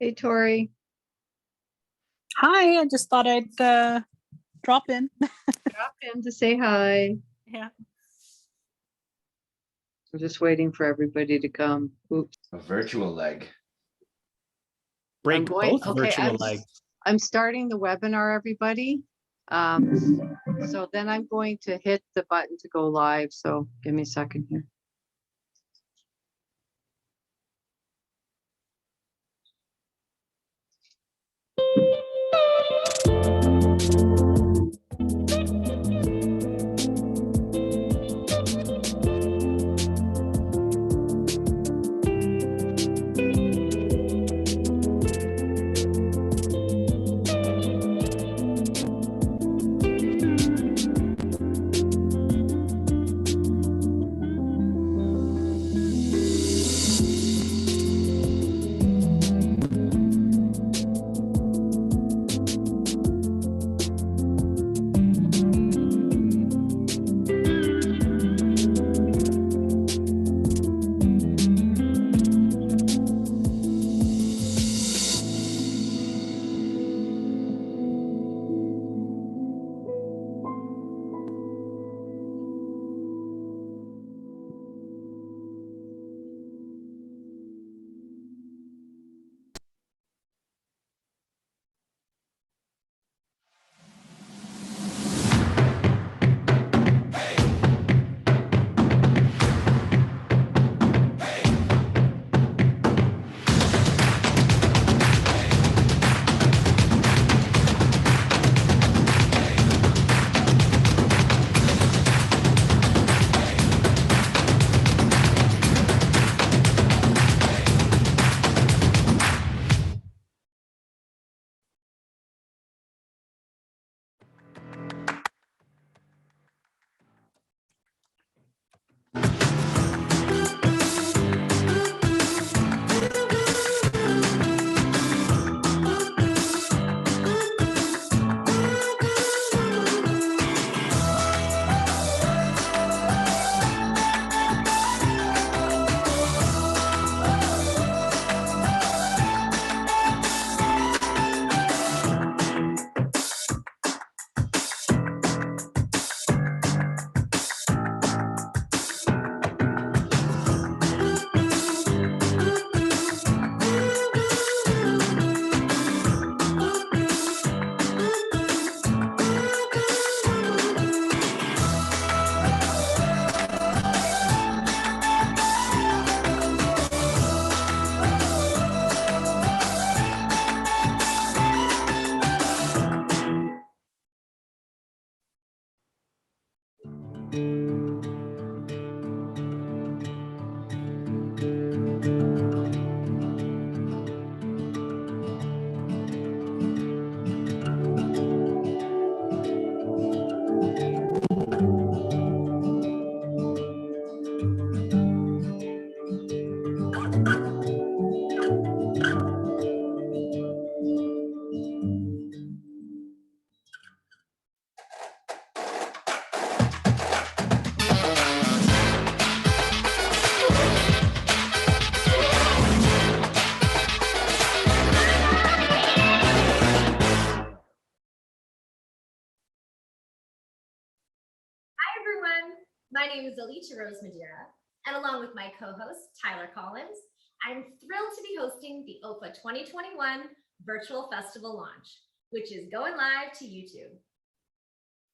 Hey, Tori. Hi, I just thought I'd drop in. Drop in to say hi. Yeah. I'm just waiting for everybody to come. Oops. A virtual leg. Break both virtual I'm, legs. I'm starting the webinar, everybody. So then I'm going to hit the button to go live. So give me a second here. My name is Alicia Rose Madeira, and along with my co-host, Tyler Collins, I'm thrilled to be hosting the OFFA 2021 Virtual Festival launch, which is going live to YouTube.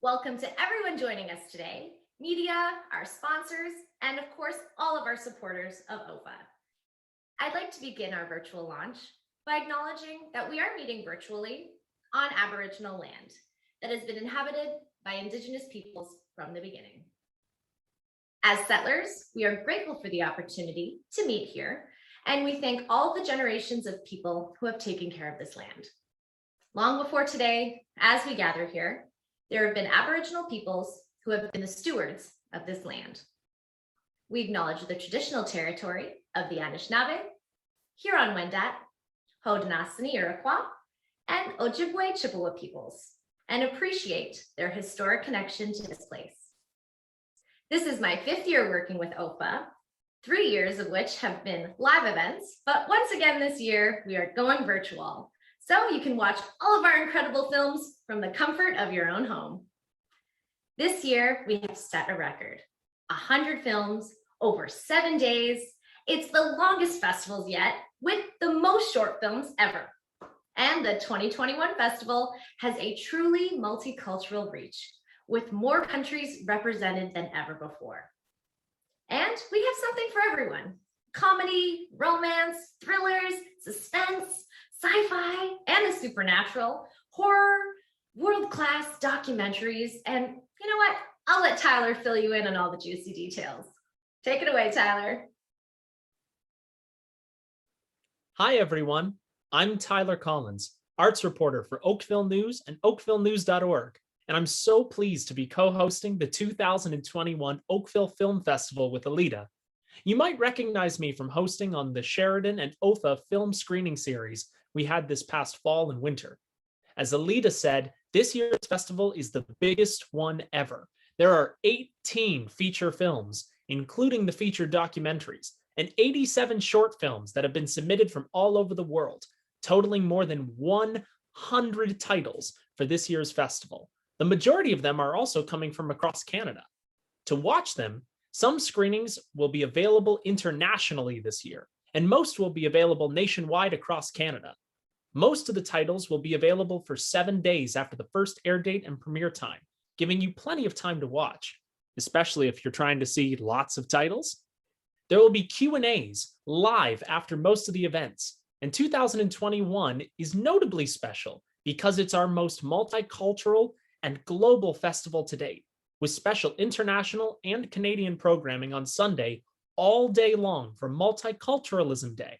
Welcome to everyone joining us today, media, our sponsors, and of course, all of our supporters of OFFA. I'd like to begin our virtual launch by acknowledging that we are meeting virtually on Aboriginal land that has been inhabited by Indigenous peoples from the beginning. As settlers, we are grateful for the opportunity to meet here, and we thank all the generations of people who have taken care of this land. Long before today, as we gather here, there have been Aboriginal peoples who have been the stewards of this land. We acknowledge the traditional territory of the Anishinaabe, Huron-Wendat, Haudenosaunee Iroquois, and Ojibwe Chippewa peoples, and appreciate their historic connection to this place. This is my 5th year working with OFFA. 3 years of which have been live events, but once again this year, we are going virtual. So you can watch all of our incredible films from the comfort of your own home. This year, we have set a record, 100 films over 7 days. It's the longest festivals yet, with the most short films ever. And the 2021 festival has a truly multicultural reach, with more countries represented than ever before. And we have something for everyone: comedy, romance, thrillers, suspense, sci-fi, and the supernatural, horror, world-class documentaries, and you know what? I'll let Tyler fill you in on all the juicy details. Take it away, Tyler. Hi, everyone. I'm Tyler Collins, arts reporter for Oakville News and oakvillenews.org, and I'm so pleased to be co-hosting the 2021 Oakville Film Festival with Alita. You might recognize me from hosting on the Sheridan and OFFA film screening series we had this past fall and winter. As Alita said, this year's festival is the biggest one ever. There are 18 feature films, including the feature documentaries, and 87 short films that have been submitted from all over the world, totaling more than 100 titles for this year's festival. The majority of them are also coming from across Canada. To watch them, some screenings will be available internationally this year, and most will be available nationwide across Canada. Most of the titles will be available for 7 days after the first air date and premiere time, giving you plenty of time to watch, especially if you're trying to see lots of titles. There will be Q&As live after most of the events, and 2021 is notably special because it's our most multicultural and global festival to date, with special international and Canadian programming on Sunday all day long for Multiculturalism Day.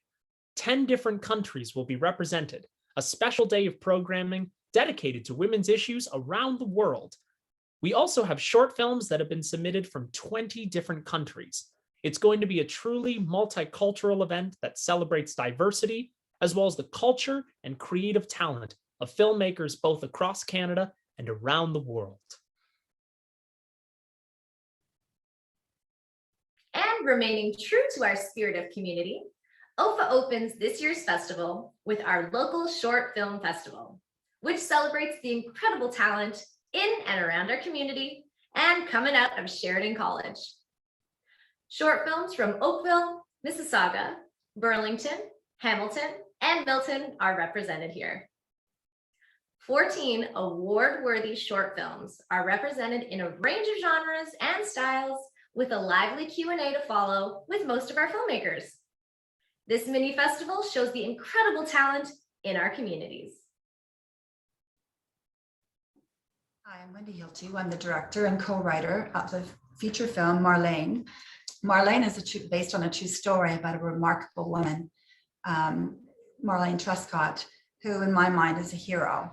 10 different countries will be represented, a special day of programming dedicated to women's issues around the world. We also have short films that have been submitted from 20 different countries. It's going to be a truly multicultural event that celebrates diversity, as well as the culture and creative talent of filmmakers both across Canada and around the world. And remaining true to our spirit of community, OFFA opens this year's festival with our local short film festival, which celebrates the incredible talent in and around our community and coming out of Sheridan College. Short films from Oakville, Mississauga, Burlington, Hamilton, and Milton are represented here. 14 award-worthy short films are represented in a range of genres and styles, with a lively Q&A to follow with most of our filmmakers. This mini festival shows the incredible talent in our communities. Hi, I'm Wendy Hilty. I'm the director and co-writer of the feature film Marlene. Marlene is based on a true story about a remarkable woman, Marlene Truscott, who in my mind is a hero.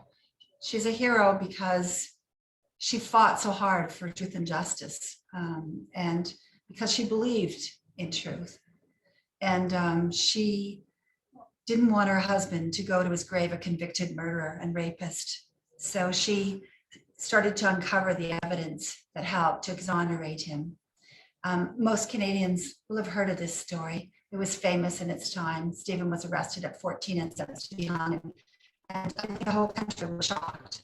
She's a hero because she fought so hard for truth and justice, and because she believed in truth. And she didn't want her husband to go to his grave a convicted murderer and rapist. So she started to uncover the evidence that helped to exonerate him. Most Canadians will have heard of this story. It was famous in its time. Stephen was arrested at 14 and sentenced to be hung, and I think the whole country was shocked.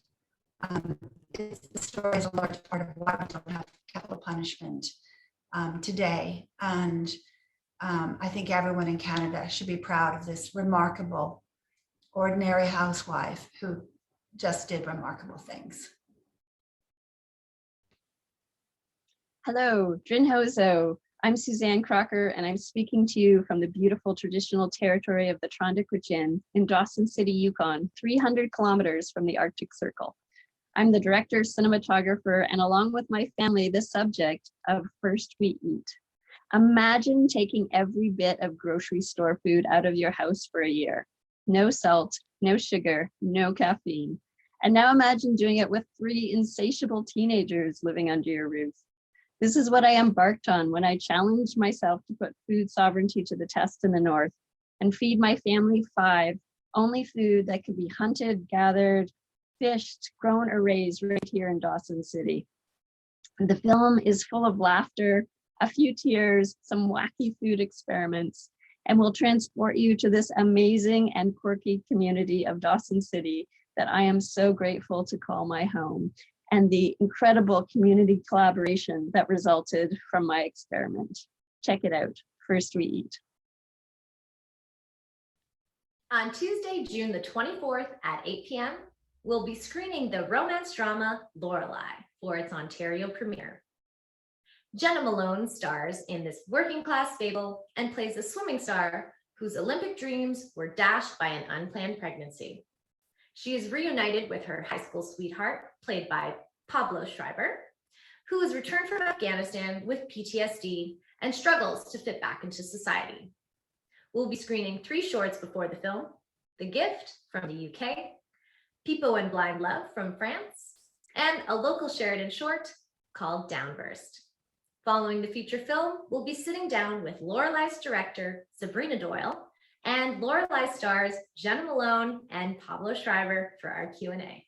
The story is a large part of why we don't have capital punishment today. And I think everyone in Canada should be proud of this remarkable, ordinary housewife who just did remarkable things. Hello, Drinhozo. I'm Suzanne Crocker, and I'm speaking to you from the beautiful traditional territory of the Trondikwichin in Dawson City, Yukon, 300 kilometers from the Arctic Circle. I'm the director, cinematographer, and along with my family, the subject of First We Eat. Imagine taking every bit of grocery store food out of your house for a year. No salt, no sugar, no caffeine. And now imagine doing it with 3 insatiable teenagers living under your roof. This is what I embarked on when I challenged myself to put food sovereignty to the test in the North and feed my family 5, only food that could be hunted, gathered, fished, grown, or raised right here in Dawson City. The film is full of laughter, a few tears, some wacky food experiments, and will transport you to this amazing and quirky community of Dawson City that I am so grateful to call my home, and the incredible community collaboration that resulted from my experiment. Check it out. First we eat. On Tuesday, June the 24th at 8 p.m., we'll be screening the romance drama Lorelei for its Ontario premiere. Jenna Malone stars in this working class fable and plays a swimming star whose Olympic dreams were dashed by an unplanned pregnancy. She is reunited with her high school sweetheart, played by Pablo Schreiber, who has returned from Afghanistan with PTSD and struggles to fit back into society. We'll be screening 3 shorts before the film: The Gift from the UK, People and Blind Love from France, and a local Sheridan short called Downburst. Following the feature film, we'll be sitting down with Lorelei's director, Sabrina Doyle, and Lorelei stars Jenna Malone and Pablo Schreiber for our Q&A.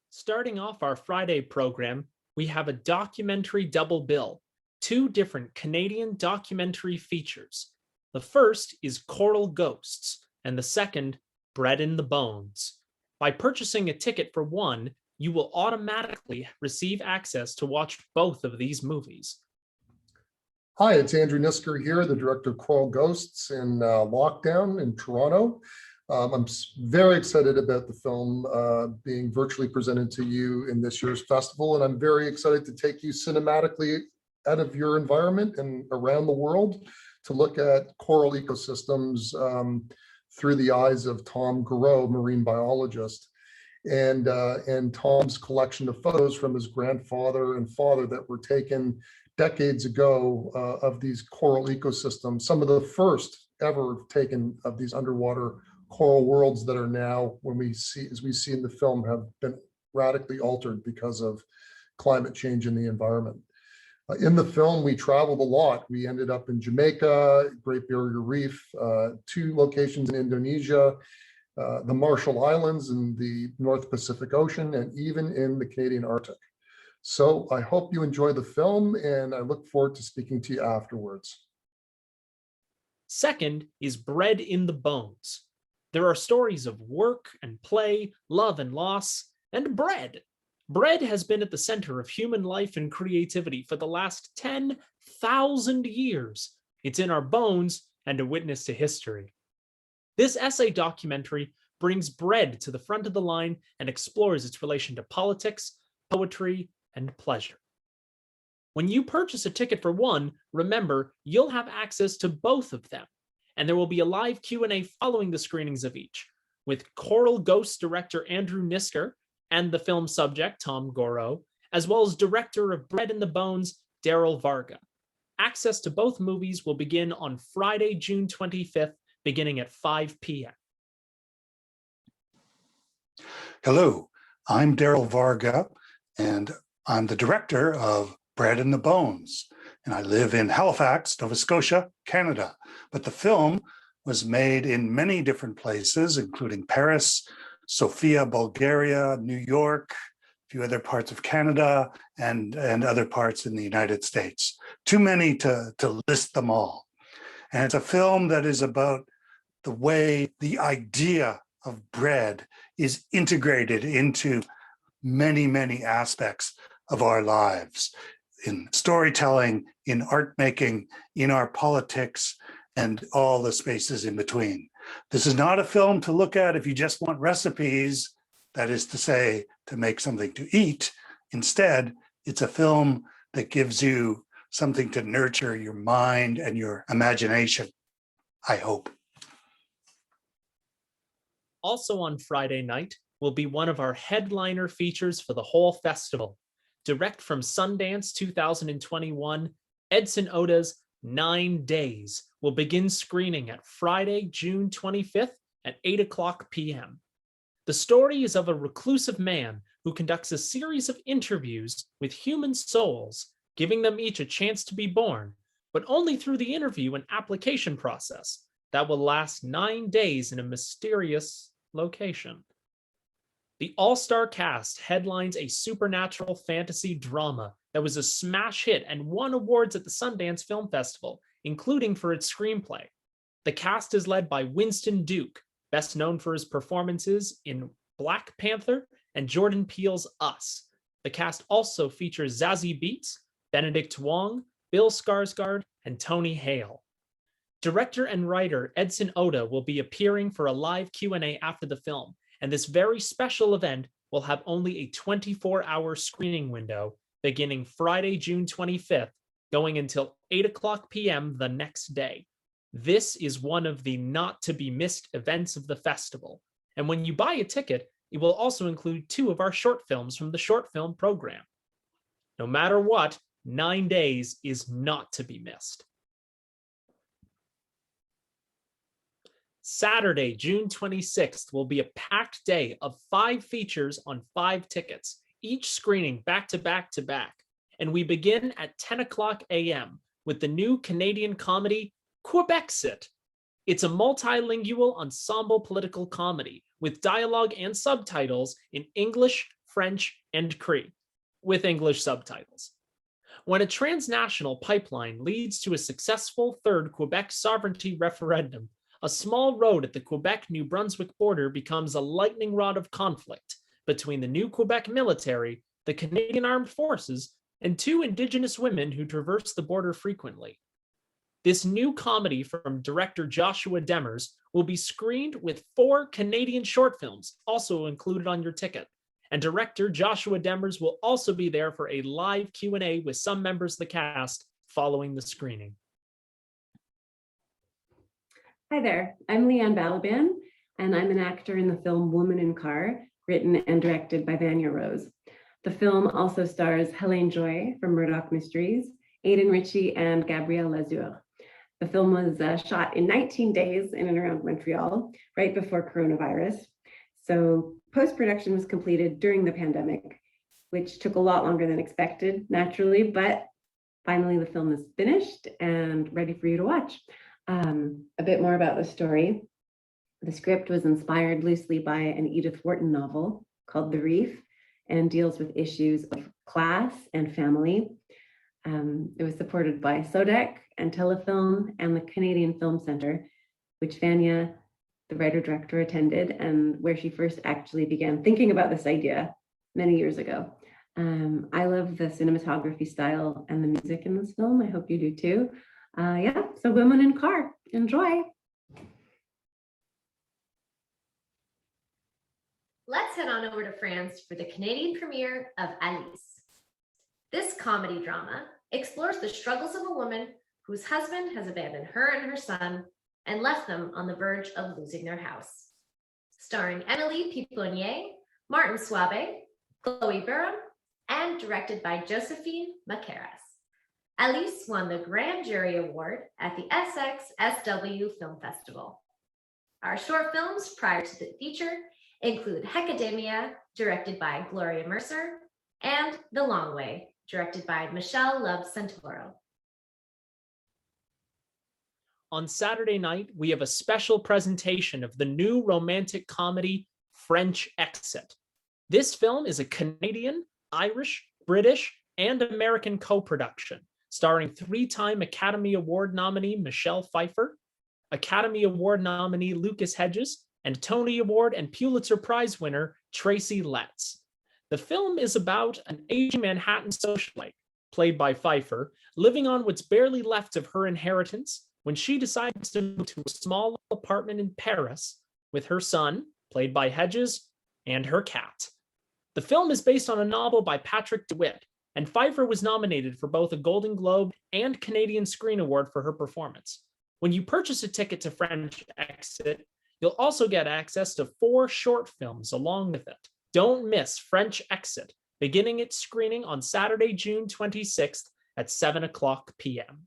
Starting off our Friday program, we have a documentary double bill, 2 different Canadian documentary features. The first is Coral Ghosts, and the second, Bread in the Bones. By purchasing a ticket for one, you will automatically receive access to watch both of these movies. Hi, it's Andrew Nisker here, the director of Coral Ghosts in Lockdown in Toronto. I'm very excited about the film being virtually presented to you in this year's festival, and I'm very excited to take you cinematically out of your environment and around the world to look at coral ecosystems through the eyes of Tom Garreau, marine biologist, and Tom's collection of photos from his grandfather and father that were taken decades ago of these coral ecosystems, some of the first ever taken of these underwater coral worlds that are now, when we see, as we see in the film, have been radically altered because of climate change in the environment. In the film, we traveled a lot. We ended up in Jamaica, Great Barrier Reef, 2 locations in Indonesia, the Marshall Islands in the North Pacific Ocean, and even in the Canadian Arctic. So I hope you enjoy the film, and I look forward to speaking to you afterwards. Second is Bread in the Bones. There are stories of work and play, love and loss, and bread. Bread has been at the center of human life and creativity for the last 10,000 years. It's in our bones and a witness to history. This essay documentary brings bread to the front of the line and explores its relation to politics, poetry, and pleasure. When you purchase a ticket for one, remember, you'll have access to both of them, and there will be a live Q&A following the screenings of each, with Coral Ghosts director Andrew Nisker and the film subject, Tom Garreau, as well as director of Bread in the Bones, Daryl Varga. Access to both movies will begin on Friday, June 25th, beginning at 5 p.m. Hello, I'm Daryl Varga, and I'm the director of Bread in the Bones, and I live in Halifax, Nova Scotia, Canada. But the film was made in many different places, including Paris, Sofia, Bulgaria, New York, a few other parts of Canada, and other parts in the United States. Too many to list them all. And it's a film that is about the way the idea of bread is integrated into many, many aspects of our lives, in storytelling, in art making, in our politics, and all the spaces in between. This is not a film to look at if you just want recipes, that is to say, to make something to eat. Instead, it's a film that gives you something to nurture your mind and your imagination, I hope. Also on Friday night will be one of our headliner features for the whole festival. Direct from Sundance 2021, Edson Oda's 9 Days will begin screening at Friday, June 25th at 8 o'clock p.m. The story is of a reclusive man who conducts a series of interviews with human souls, giving them each a chance to be born, but only through the interview and application process that will last 9 days in a mysterious location. The all-star cast headlines a supernatural fantasy drama that was a smash hit and won awards at the Sundance Film Festival, including for its screenplay. The cast is led by Winston Duke, best known for his performances in Black Panther and Jordan Peele's Us. The cast also features Zazie Beetz, Benedict Wong, Bill Skarsgård, and Tony Hale. Director and writer Edson Oda will be appearing for a live Q&A after the film, and this very special event will have only a 24-hour screening window beginning Friday, June 25th, going until 8:00 p.m. the next day. This is one of the not-to-be-missed events of the festival, and when you buy a ticket, it will also include 2 of our short films from the short film program. No matter what, 9 days is not to be missed. Saturday, June 26th will be a packed day of 5 features on 5 tickets, each screening back to back to back. And we begin at 10:00 a.m. with the new Canadian comedy Quebecsit. It's a multilingual ensemble political comedy with dialogue and subtitles in English, French, and Cree, with English subtitles. When a transnational pipeline leads to a successful third Quebec sovereignty referendum, a small road at the Quebec-New Brunswick border becomes a lightning rod of conflict between the new Quebec military, the Canadian Armed Forces, and 2 Indigenous women who traverse the border frequently. This new comedy from director Joshua Demers will be screened with 4 Canadian short films also included on your ticket. And director Joshua Demers will also be there for a live Q&A with some members of the cast following the screening. Hi there, I'm Leanne Balaban, and I'm an actor in the film Woman in Car, written and directed by Vanya Rose. The film also stars Helene Joy from Murdoch Mysteries, Aidan Ritchie, and Gabrielle Lazure. The film was shot in 19 days in and around Montreal, right before coronavirus. So post-production was completed during the pandemic, which took a lot longer than expected, naturally, but finally the film is finished and ready for you to watch. A bit more about the story. The script was inspired loosely by an Edith Wharton novel called The Reef and deals with issues of class and family. It was supported by SODEC and Telefilm and the Canadian Film Centre, which Vanya, the writer-director, attended and where she first actually began thinking about this idea many years ago. I love the cinematography style and the music in this film. I hope you do too. Yeah, so Women in Car, enjoy. Let's head on over to France for the Canadian premiere of Alice. This comedy drama explores the struggles of a woman whose husband has abandoned her and her son and left them on the verge of losing their house. Starring Emily Piponnier, Martin Swabe, Chloe Burham, and directed by Josephine Macaras. Alice won the Grand Jury Award at the SXSW Film Festival. Our short films prior to the feature include Heckademia, directed by Gloria Mercer, and The Long Way, directed by Michelle Love Santoro. On Saturday night, we have a special presentation of the new romantic comedy, French Exit. This film is a Canadian, Irish, British, and American co-production, starring 3-time Academy Award nominee Michelle Pfeiffer, Academy Award nominee Lucas Hedges, and Tony Award and Pulitzer Prize winner Tracy Letts. The film is about an aging Manhattan socialite, played by Pfeiffer, living on what's barely left of her inheritance when she decides to move to a small apartment in Paris with her son, played by Hedges, and her cat. The film is based on a novel by Patrick DeWitt, and Pfeiffer was nominated for both a Golden Globe and Canadian Screen Award for her performance. When you purchase a ticket to French Exit, you'll also get access to 4 short films along with it. Don't miss French Exit, beginning its screening on Saturday, June 26th at 7:00 p.m.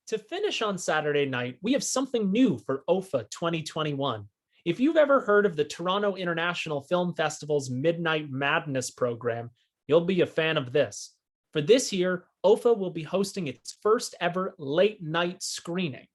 To finish on Saturday night, we have something new for OFFA 2021. If you've ever heard of the Toronto International Film Festival's Midnight Madness program, you'll be a fan of this. For this year, OFFA will be hosting its first ever late night screening.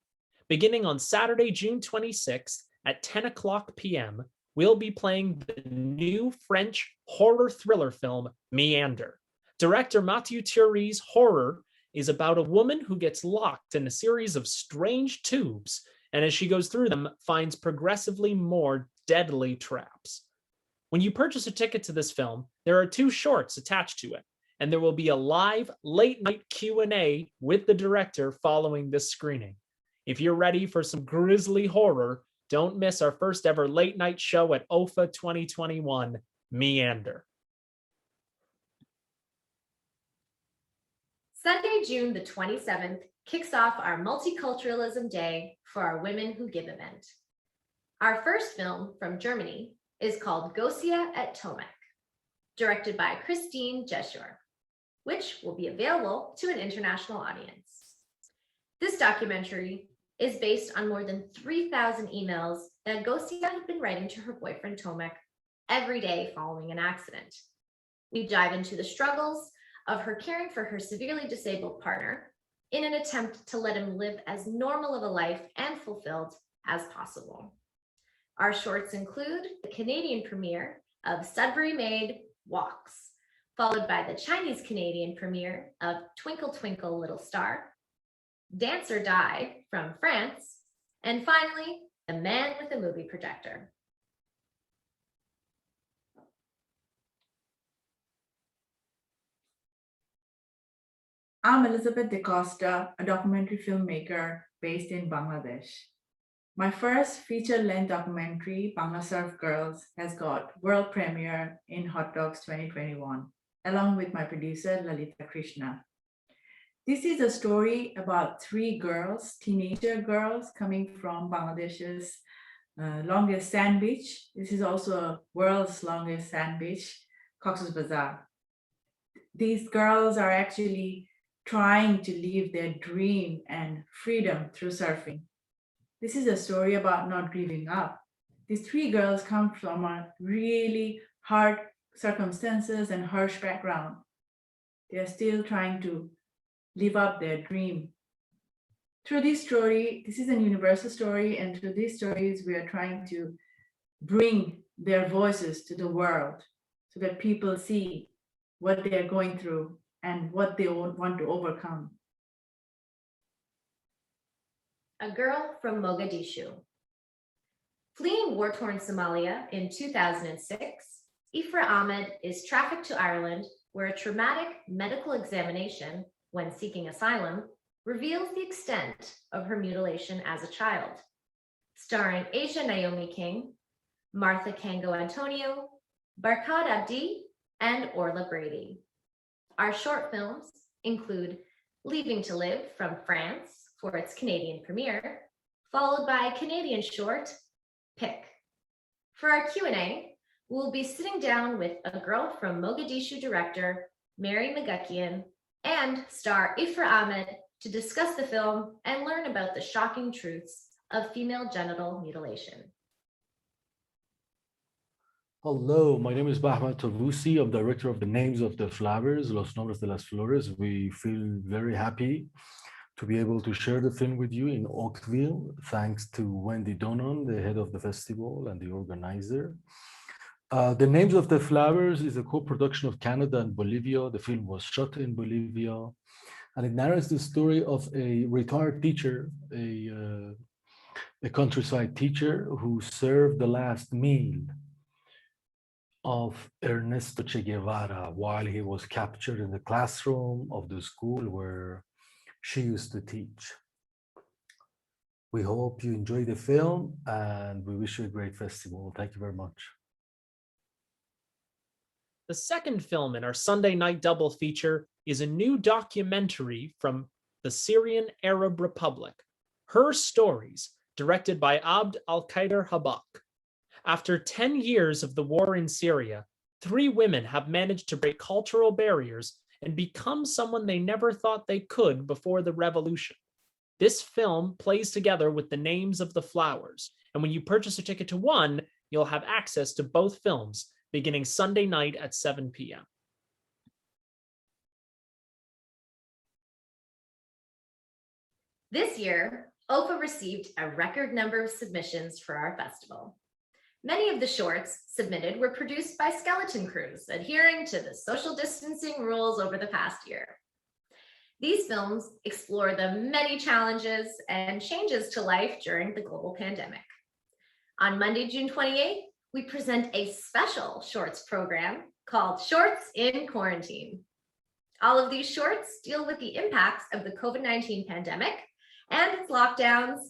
Beginning on Saturday, June 26th at 10:00 p.m., we'll be playing the new French horror thriller film, Meander. Director Mathieu Thierry's horror is about a woman who gets locked in a series of strange tubes, and as she goes through them, finds progressively more deadly traps. When you purchase a ticket to this film, there are 2 shorts attached to it, and there will be a live late-night Q&A with the director following this screening. If you're ready for some grisly horror, don't miss our first ever late-night show at OFFA 2021, Meander. Sunday, June the 27th kicks off our Multiculturalism Day for Our Women Who Give event. Our first film from Germany is called Gosia at Tomek, directed by Christine Jeschur, which will be available to an international audience. This documentary is based on more than 3,000 emails that Gosia had been writing to her boyfriend Tomek every day following an accident. We dive into the struggles of her caring for her severely disabled partner in an attempt to let him live as normal of a life and fulfilled as possible. Our shorts include the Canadian premiere of Sudbury Made Walks, followed by the Chinese Canadian premiere of Twinkle Twinkle Little Star, Dance or Die from France, and finally, The Man with a Movie Projector. I'm Elizabeth De Costa, a documentary filmmaker based in Bangladesh. My first feature-length documentary, Bangla Surf Girls, has got world premiere in Hot Docs 2021, along with my producer, Lalita Krishna. This is a story about 3 girls, teenager girls, coming from Bangladesh's longest sand beach. This is also a world's longest sand beach, Cox's Bazar. These girls are actually trying to live their dream and freedom through surfing. This is a story about not giving up. These 3 girls come from a really hard circumstances and harsh background. They're still trying to live up their dream. Through this story, this is a universal story, and through these stories, we are trying to bring their voices to the world so that people see what they are going through and what they want to overcome. A Girl from Mogadishu. Fleeing war-torn Somalia in 2006, Ifra Ahmed is trafficked to Ireland, where a traumatic medical examination when seeking asylum reveals the extent of her mutilation as a child. Starring Asia Naomi King, Martha Kango Antonio, Barkad Abdi, and Orla Brady. Our short films include Leaving to Live from France for its Canadian premiere, followed by a Canadian short, Pick. For our Q&A, we'll be sitting down with A Girl from Mogadishu director Mary McGuckian and star Ifra Ahmed to discuss the film and learn about the shocking truths of female genital mutilation. Hello, my name is Bahmat Tavusi. I'm director of The Names of the Flowers, Los Nombres de las Flores. We feel very happy to be able to share the film with you in Oakville, thanks to Wendy Donon, the head of the festival and the organizer. The Names of the Flowers is a co-production of Canada and Bolivia. The film was shot in Bolivia, and it narrates the story of a retired teacher, a countryside teacher who served the last meal of Ernesto Che Guevara while he was captured in the classroom of the school where she used to teach. We hope you enjoy the film and we wish you a great festival. Thank you very much. The second film in our Sunday night double feature is a new documentary from the Syrian Arab Republic, Her Stories, directed by Abd al-Qadir Habak. After 10 years of the war in Syria, 3 women have managed to break cultural barriers and become someone they never thought they could before the revolution. This film plays together with The Names of the Flowers, and when you purchase a ticket to one, you'll have access to both films beginning Sunday night at 7 p.m. This year, OFFA received a record number of submissions for our festival. Many of the shorts submitted were produced by skeleton crews, adhering to the social distancing rules over the past year. These films explore the many challenges and changes to life during the global pandemic. On Monday, June 28th, we present a special shorts program called Shorts in Quarantine. All of these shorts deal with the impacts of the COVID-19 pandemic and its lockdowns,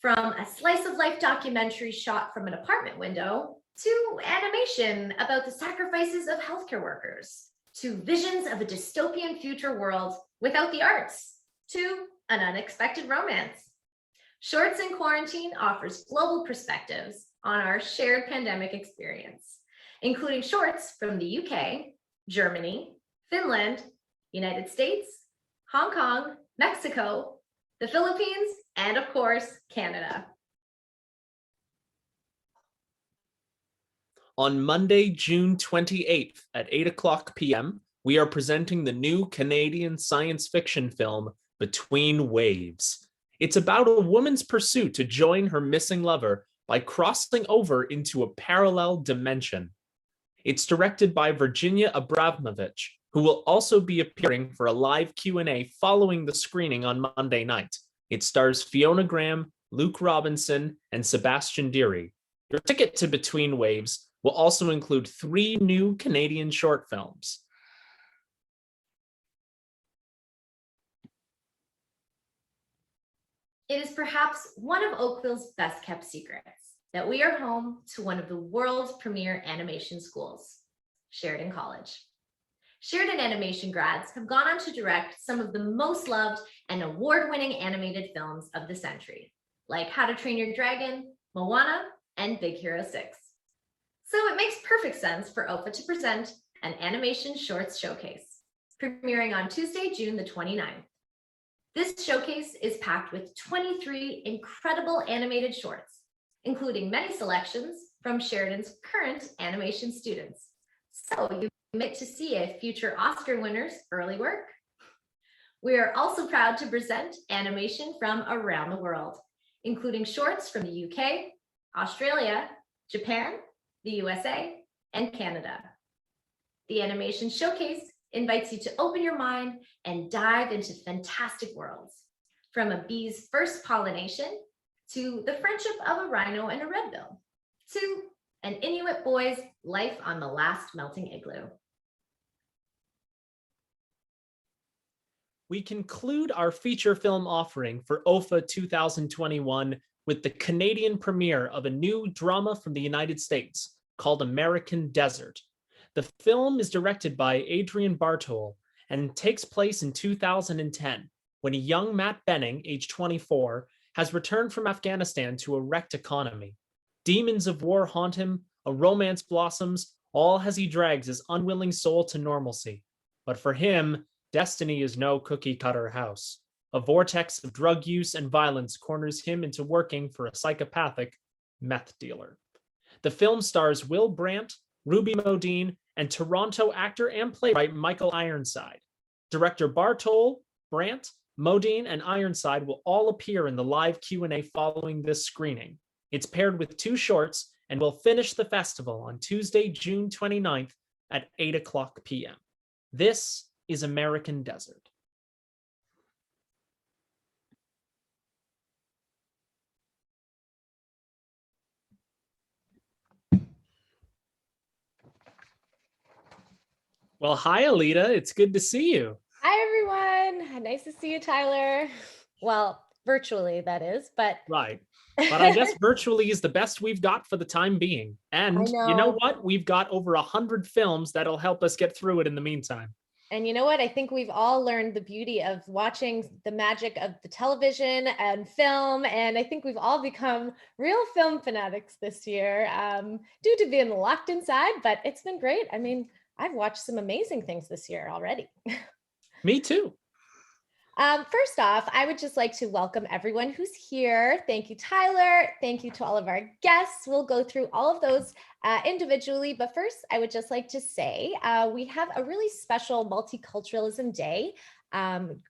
from a slice of life documentary shot from an apartment window to animation about the sacrifices of healthcare workers, to visions of a dystopian future world without the arts, to an unexpected romance. Shorts in Quarantine offers global perspectives on our shared pandemic experience, including shorts from the UK, Germany, Finland, United States, Hong Kong, Mexico, the Philippines, and of course, Canada. On Monday, June 28th at 8:00 p.m., we are presenting the new Canadian science fiction film, Between Waves. It's about a woman's pursuit to join her missing lover by crossing over into a parallel dimension. It's directed by Virginia Abramovich, who will also be appearing for a live Q&A following the screening on Monday night. It stars Fiona Graham, Luke Robinson, and Sebastian Deary. Your ticket to Between Waves will also include 3 new Canadian short films. It is perhaps one of Oakville's best kept secrets that we are home to one of the world's premier animation schools, Sheridan College. Sheridan animation grads have gone on to direct some of the most loved and award-winning animated films of the century, like How to Train Your Dragon, Moana, and Big Hero 6. So it makes perfect sense for OFFA to present an animation shorts showcase, premiering on Tuesday, June the 29th. This showcase is packed with 23 incredible animated shorts, including many selections from Sheridan's current animation students. So you get to see a future Oscar winner's early work. We are also proud to present animation from around the world, including shorts from the UK, Australia, Japan, the USA, and Canada. The Animation Showcase invites you to open your mind and dive into fantastic worlds, from a bee's first pollination to the friendship of a rhino and a redbill, to an Inuit boy's life on the last melting igloo. We conclude our feature film offering for OFFA 2021 with the Canadian premiere of a new drama from the United States called American Desert. The film is directed by Adrian Bartol and takes place in 2010, when a young Matt Benning, age 24, has returned from Afghanistan to a wrecked economy. Demons of war haunt him, a romance blossoms, all as he drags his unwilling soul to normalcy. But for him, destiny is no cookie-cutter house. A vortex of drug use and violence corners him into working for a psychopathic meth dealer. The film stars Will Brandt, Ruby Modine, and Toronto actor and playwright Michael Ironside. Director Bartol, Brandt, Modine, and Ironside will all appear in the live Q&A following this screening. It's paired with 2 shorts and will finish the festival on Tuesday, June 29th at 8:00 p.m. This is American Desert. Well, hi, Alita. It's good to see you. Hi, everyone. Nice to see you, Tyler. Well, virtually, that is, but. Right. But I guess virtually is the best we've got for the time being. And you know what? We've got over 100 films that'll help us get through it in the meantime. And you know what? I think we've all learned the beauty of watching the magic of the television and film. And I think we've all become real film fanatics this year due to being locked inside, but it's been great. I mean, I've watched some amazing things this year already. Me too. First off, I would just like to welcome everyone who's here. Thank you, Tyler. Thank you to all of our guests. We'll go through all of those individually, but first I would just like to say we have a really special Multiculturalism Day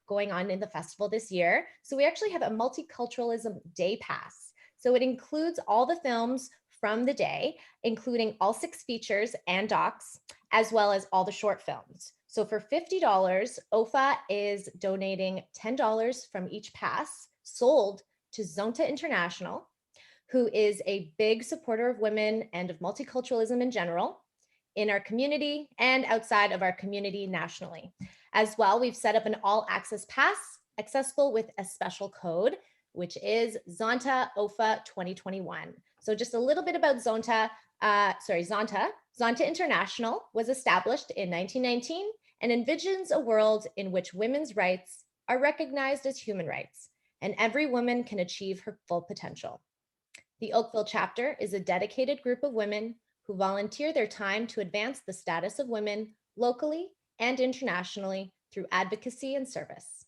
going on in the festival this year. So we actually have a Multiculturalism Day Pass. So it includes all the films from the day, including all 6 features and docs, as well as all the short films. So for $50, OFFA is donating $10 from each pass sold to Zonta International, who is a big supporter of women and of multiculturalism in general in our community and outside of our community nationally. As well, we've set up an all access pass accessible with a special code, which is Zonta OFFA 2021. So just a little bit about Zonta. Zonta International was established in 1919 and envisions a world in which women's rights are recognized as human rights, and every woman can achieve her full potential. The Oakville chapter is a dedicated group of women who volunteer their time to advance the status of women locally and internationally through advocacy and service.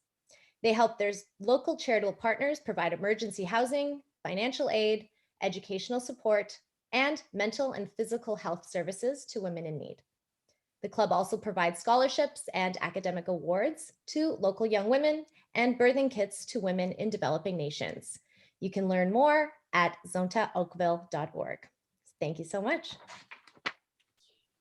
They help their local charitable partners provide emergency housing, financial aid, educational support, and mental and physical health services to women in need. The club also provides scholarships and academic awards to local young women and birthing kits to women in developing nations. You can learn more at zontaoakville.org. Thank you so much.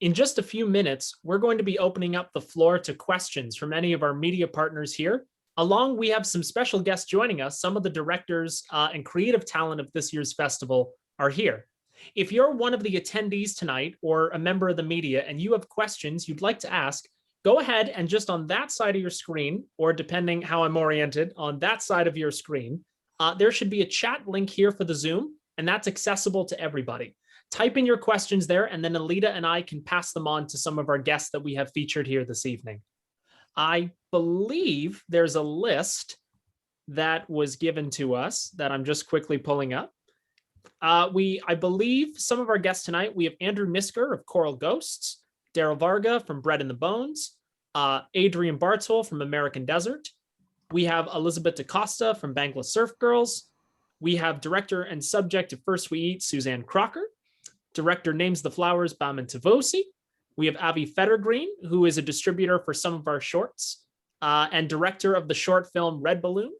In just a few minutes, we're going to be opening up the floor to questions from any of our media partners here. Along, we have some special guests joining us. Some of the directors and creative talent of this year's festival are here. If you're one of the attendees tonight or a member of the media and you have questions you'd like to ask, go ahead and just on that side of your screen, or depending how I'm oriented, on that side of your screen, there should be a chat link here for the Zoom, and that's accessible to everybody. Type in your questions there, and then Alita and I can pass them on to some of our guests that we have featured here this evening. I believe there's a list that was given to us that I'm just quickly pulling up. I believe some of our guests tonight, we have Andrew Nisker of Coral Ghosts, Daryl Varga from Bread in the Bones, Adrian Bartol from American Desert. We have Elizabeth DaCosta from Bangla Surf Girls. We have director and subject of First We Eat, Suzanne Crocker. Director Names the Flowers, Baman Tavosi. We have Avi Fettergreen, who is a distributor for some of our shorts, and director of the short film Red Balloon.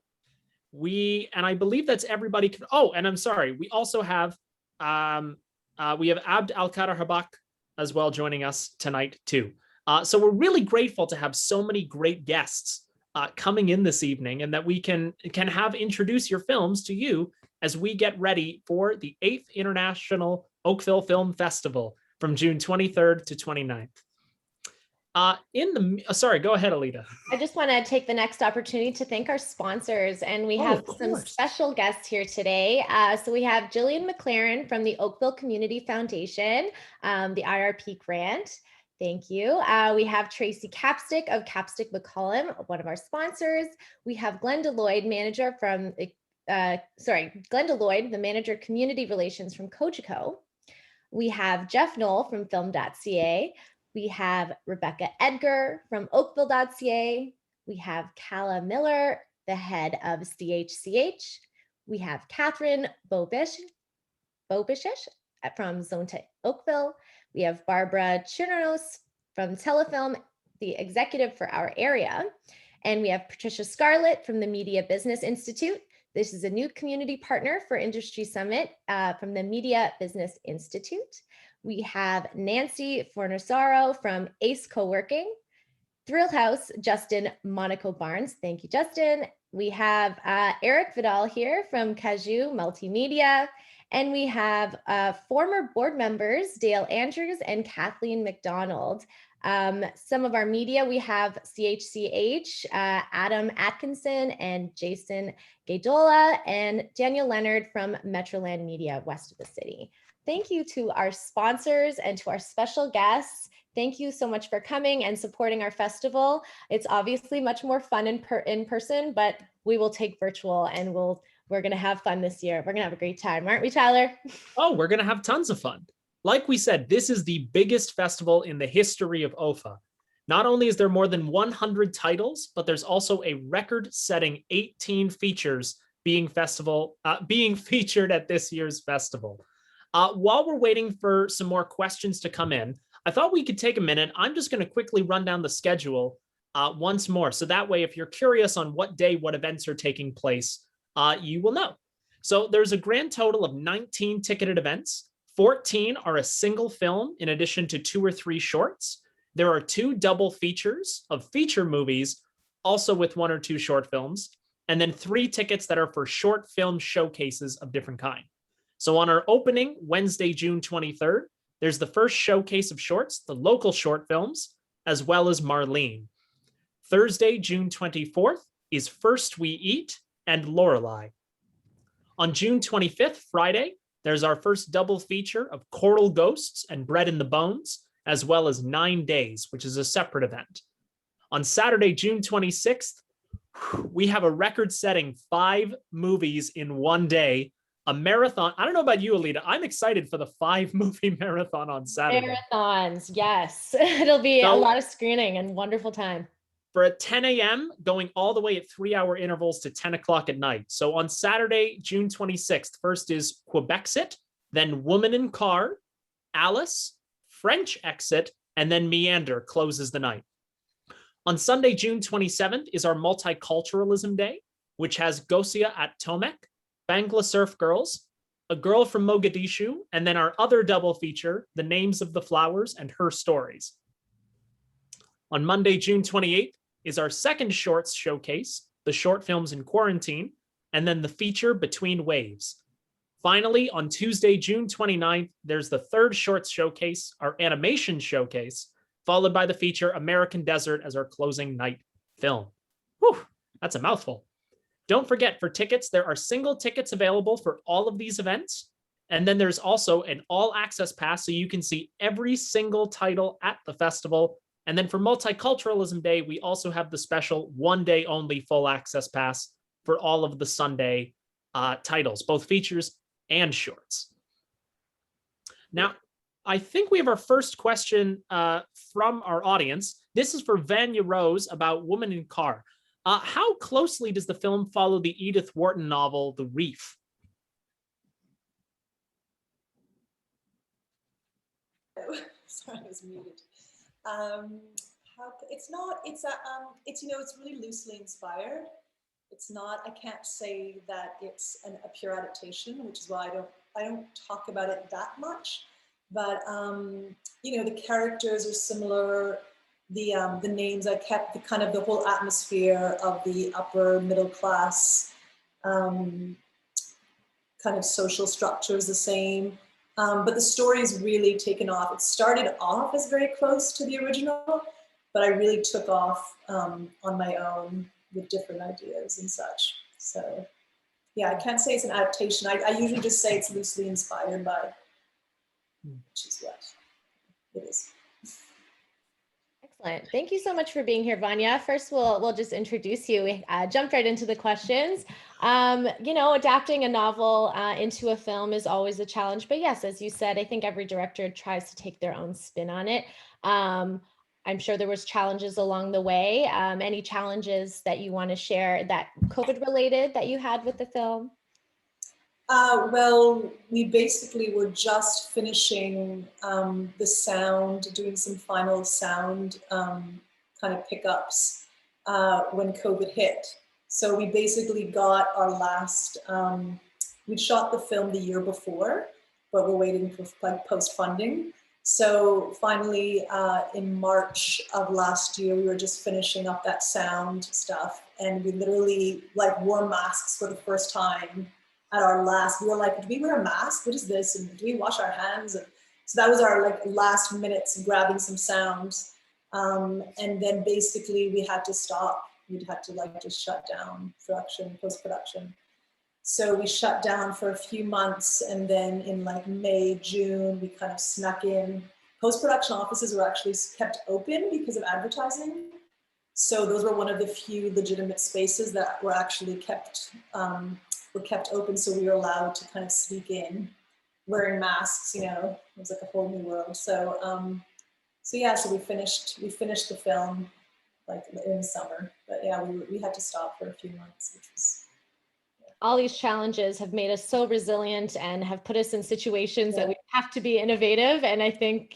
And I believe that's everybody. And I'm sorry, we also have, Abd Al-Qadar Habak as well joining us tonight too. So we're really grateful to have so many great guests coming in this evening, and that we can have introduce your films to you as we get ready for the 8th International Oakville Film Festival from June 23rd to 29th. Sorry, go ahead, Alita. I just want to take the next opportunity to thank our sponsors, and we have some special guests here today. So we have Jillian McLaren from the Oakville Community Foundation, the IRP grant. Thank you. We have Tracy Capstick of Capstick McCollum, one of our sponsors. We have Glenda Lloyd, manager from, Glenda Lloyd, the manager community relations from Cogeco. We have Jeff Knoll from film.ca. We have Rebecca Edgar from Oakville.ca. We have Calla Miller, the head of CHCH. We have Catherine Bobishish from Zonta Oakville. We have Barbara Chirnos from Telefilm, the executive for our area. And we have Patricia Scarlett from the Media Business Institute. This is a new community partner for Industry Summit from the Media Business Institute. We have Nancy Fornasaro from ACE Co-working, Thrill House, Justin Monaco Barnes. Thank you, Justin. We have Eric Vidal here from Kaju Multimedia. And we have former board members, Dale Andrews and Kathleen McDonald. Some of our media, we have CHCH, Adam Atkinson and Jason Gaydola, and Daniel Leonard from Metroland Media west of the city. Thank you to our sponsors and to our special guests. Thank you so much for coming and supporting our festival. It's obviously much more fun in person, but we will take virtual, and we're going to have fun this year. We're going to have a great time, aren't we, Tyler? Oh, we're going to have tons of fun. Like we said, this is the biggest festival in the history of OFFA. Not only is there more than 100 titles, but there's also a record-setting 18 features being featured at this year's festival. While we're waiting for some more questions to come in, I thought we could take a minute. I'm just going to quickly run down the schedule once more. So that way, if you're curious on what day, what events are taking place, you will know. So there's a grand total of 19 ticketed events, 14 are a single film in addition to 2 or 3 shorts. There are 2 double features of feature movies, also with 1 or 2 short films, and then 3 tickets that are for short film showcases of different kind. So on our opening Wednesday, June 23rd, there's the first showcase of shorts, the local short films, as well as Marlene. Thursday, June 24th is First We Eat and Lorelei. On June 25th, Friday, there's our first double feature of Coral Ghosts and Bread in the Bones, as well as 9 Days, which is a separate event. On Saturday, June 26th, we have a record-setting 5 movies in one day, a marathon. I don't know about you, Alita. I'm excited for the 5-movie marathon on Saturday. Marathons, yes. It'll be a lot of screening and wonderful time. For a 10 a.m., going all the way at 3-hour intervals to 10 o'clock at night. So on Saturday, June 26th, first is Quebexit, then Woman in Car, Alice, French Exit, and then Meander closes the night. On Sunday, June 27th is our Multiculturalism Day, which has Gosia at Tomek, Bangla Surf Girls, A Girl from Mogadishu, and then our other double feature, The Names of the Flowers and Her Stories. On Monday, June 28th is our second shorts showcase, The Short Films in Quarantine, and then the feature Between Waves. Finally, on Tuesday, June 29th, there's the third shorts showcase, our animation showcase, followed by the feature American Desert as our closing night film. Whew, that's a mouthful. Don't forget, for tickets, there are single tickets available for all of these events. And then there's also an all-access pass, so you can see every single title at the festival. And then for Multiculturalism Day, we also have the special one-day only full access pass for all of the Sunday titles, both features and shorts. Now, I think we have our first question from our audience. This is for Vanya Rose about Woman in Car. How closely does the film follow the Edith Wharton novel, The Reef? Sorry, I was muted. It's really loosely inspired. It's not, I can't say that it's a pure adaptation, which is why I don't talk about it that much. But the characters are similar. The names, I kept the whole atmosphere of the upper middle class kind of social structure is the same. But the story is really taken off. It started off as very close to the original, but I really took off on my own with different ideas and such. So yeah, I can't say it's an adaptation. I usually just say it's loosely inspired by, which is what it is. Excellent. Thank you so much for being here, Vanya. First, we'll just introduce you. We jumped right into the questions. Adapting a novel into a film is always a challenge. But yes, as you said, I think every director tries to take their own spin on it. I'm sure there was challenges along the way. Any challenges that you want to share that COVID related that you had with the film? Well, we basically were just finishing the sound, doing some final sound kind of pickups when COVID hit. So we basically got our last, we'd shot the film the year before, but we're waiting for post-funding. So finally, in March of last year, we were just finishing up that sound stuff, and we literally wore masks for the first time. At our last, we were like, do we wear a mask? What is this? And do we wash our hands? And so that was our last minutes of grabbing some sounds. And then basically we had to stop. We'd had to just shut down production, post-production. So we shut down for a few months. And then in May, June, we kind of snuck in. Post-production offices were actually kept open because of advertising. So those were one of the few legitimate spaces that were actually kept open, so we were allowed to kind of sneak in wearing masks. It was like a whole new world. So so we finished the film in the summer, but yeah, we had to stop for a few months, which was all these challenges have made us so resilient and have put us in situations that we've have to be innovative. And I think,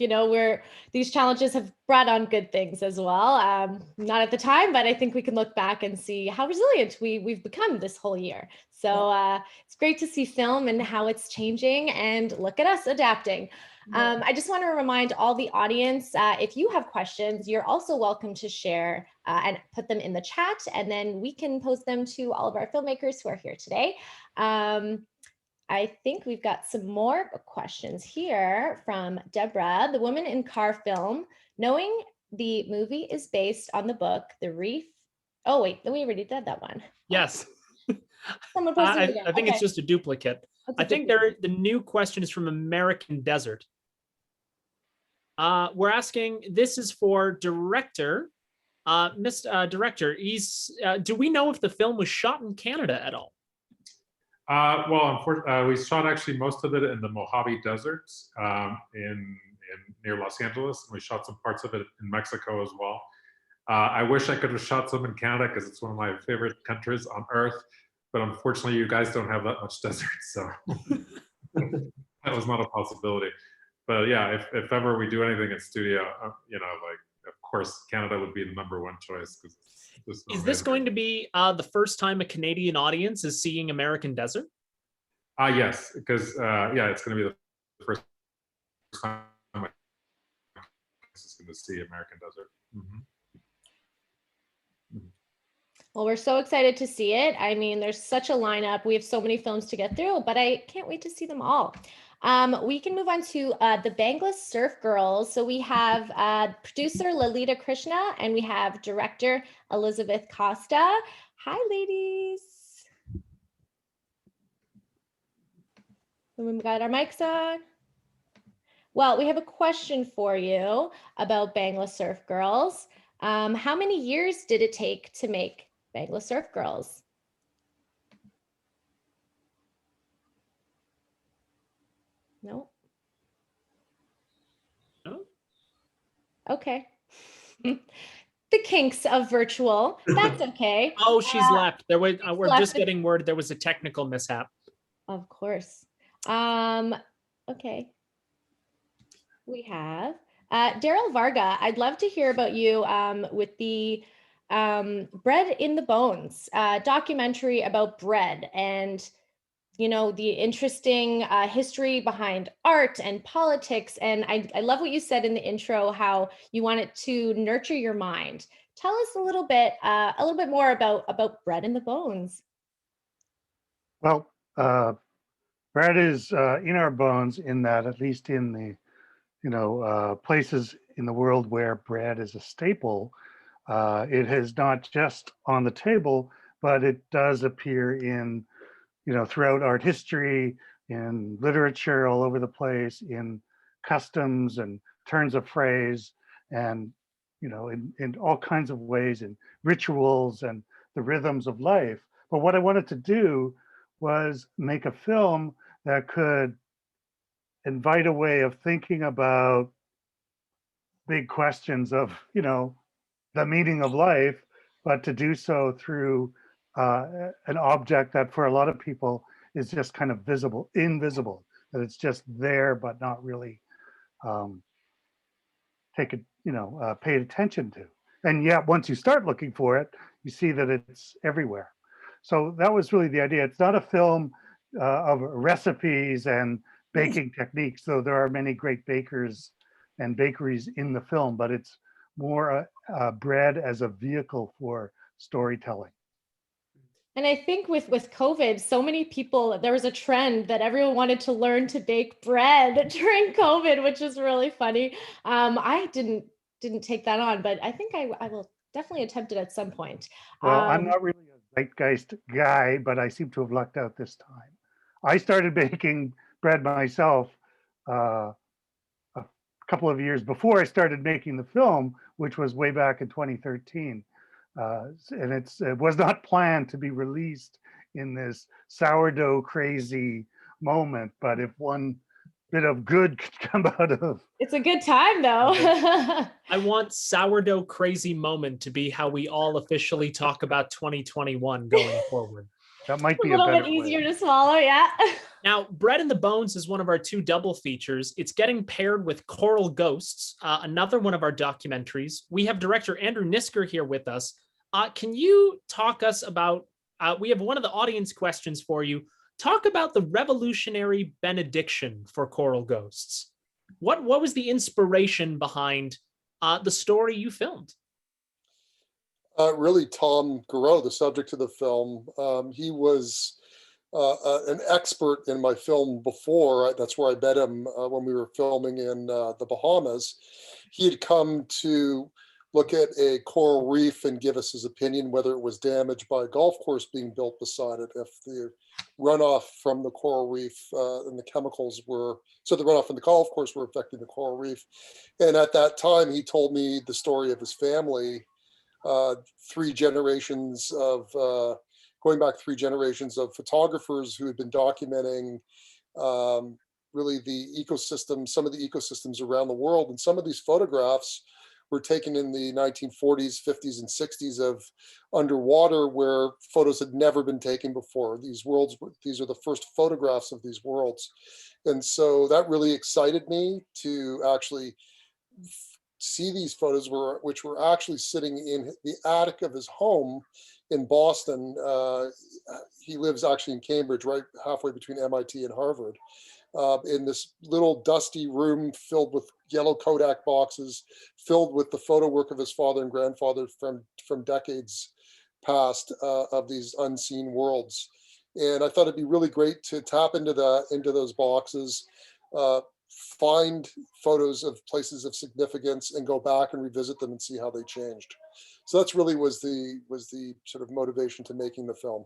these challenges have brought on good things as well. Not at the time, but I think we can look back and see how resilient we've become this whole year. So it's great to see film and how it's changing, and look at us adapting. I just want to remind all the audience, if you have questions, you're also welcome to share and put them in the chat, and then we can post them to all of our filmmakers who are here today. I think we've got some more questions here from Deborah. The Woman in Car film, knowing the movie is based on the book, The Reef. Oh, wait, we already did that one. Yes. Someone posted it again. I think Okay. it's just a duplicate. I think the new question is from American Desert. We're asking, this is for director. Director, do we know if the film was shot in Canada at all? Well, unfortunately, we shot actually most of it in the Mojave Desert in near Los Angeles. And we shot some parts of it in Mexico as well. I wish I could have shot some in Canada because it's one of my favorite countries on earth. But unfortunately, you guys don't have that much desert, so that was not a possibility. But yeah, if ever we do anything in studio, of course, Canada would be the #1 choice. Is this going to be the first time a Canadian audience is seeing American Desert? Yes, because it's going to be the first time is going to see American Desert. Well, we're so excited to see it. I mean, there's such a lineup. We have so many films to get through, but I can't wait to see them all. We can move on to the Bangla Surf Girls. So we have producer Lalita Krishna, and we have director Elizabeth Costa. Hi, ladies. We've got our mics on. Well, we have a question for you about Bangla Surf Girls. How many years did it take to make Bangla Surf Girls? No. No. Okay. The kinks of virtual. That's okay. Oh, she's left. We're left. just getting word there was a technical mishap. Of course. Okay. We have Daryl Varga. I'd love to hear about you with the Bread in the Bones documentary about bread, and the interesting history behind art and politics. And I love what you said in the intro, how you wanted to nurture your mind. Tell us a little bit more about Bread in the Bones. Well, bread is in our bones, in that, at least in the places in the world where bread is a staple, it is not just on the table, but it does appear in throughout art history, in literature all over the place, in customs and turns of phrase, and in all kinds of ways, in rituals and the rhythms of life. But what I wanted to do was make a film that could invite a way of thinking about big questions of the meaning of life, but to do so through an object that for a lot of people is just kind of invisible, that it's just there, but not really paid attention to. And yet, once you start looking for it, you see that it's everywhere. So that was really the idea. It's not a film of recipes and baking techniques, though there are many great bakers and bakeries in the film, but it's more bread as a vehicle for storytelling. And I think with COVID, so many people, there was a trend that everyone wanted to learn to bake bread during COVID, which is really funny. I didn't take that on, but I think I will definitely attempt it at some point. Well, I'm not really a zeitgeist guy, but I seem to have lucked out this time. I started baking bread myself a couple of years before I started making the film, which was way back in 2013. And it was not planned to be released in this sourdough crazy moment, but if one bit of good could come out of. It's a good time though. I want sourdough crazy moment to be how we all officially talk about 2021 going forward. That might A be a little better bit easier way. to swallow, yeah. Now, Bread in the Bones is one of our two double features. It's getting paired with Coral Ghosts, another one of our documentaries. We have director Andrew Nisker here with us. Can you talk us about, we have one of the audience questions for you. Talk about the revolutionary benediction for Coral Ghosts. What was the inspiration behind the story you filmed? Really, Tom Garreau, the subject of the film. He was an expert in my film before. That's where I met him when we were filming in the Bahamas. He had come to look at a coral reef and give us his opinion whether it was damaged by a golf course being built beside it, if the runoff from the coral reef and the chemicals were, so the runoff from the golf course were affecting the coral reef. And at that time, he told me the story of his family, three generations of, going back 3 generations of photographers who had been documenting really the ecosystem, some of the ecosystems around the world. And some of these photographs were taken in the 1940s, 50s, and 60s of underwater where photos had never been taken before. These are the first photographs of these worlds. And so that really excited me to actually see these photos, which were actually sitting in the attic of his home in Boston. He lives actually in Cambridge, right halfway between MIT and Harvard, in this little dusty room filled with yellow Kodak boxes, filled with the photo work of his father and grandfather from decades past of these unseen worlds. And I thought it'd be really great to tap into those boxes, find photos of places of significance and go back and revisit them and see how they changed. So that's really was the sort of motivation to making the film.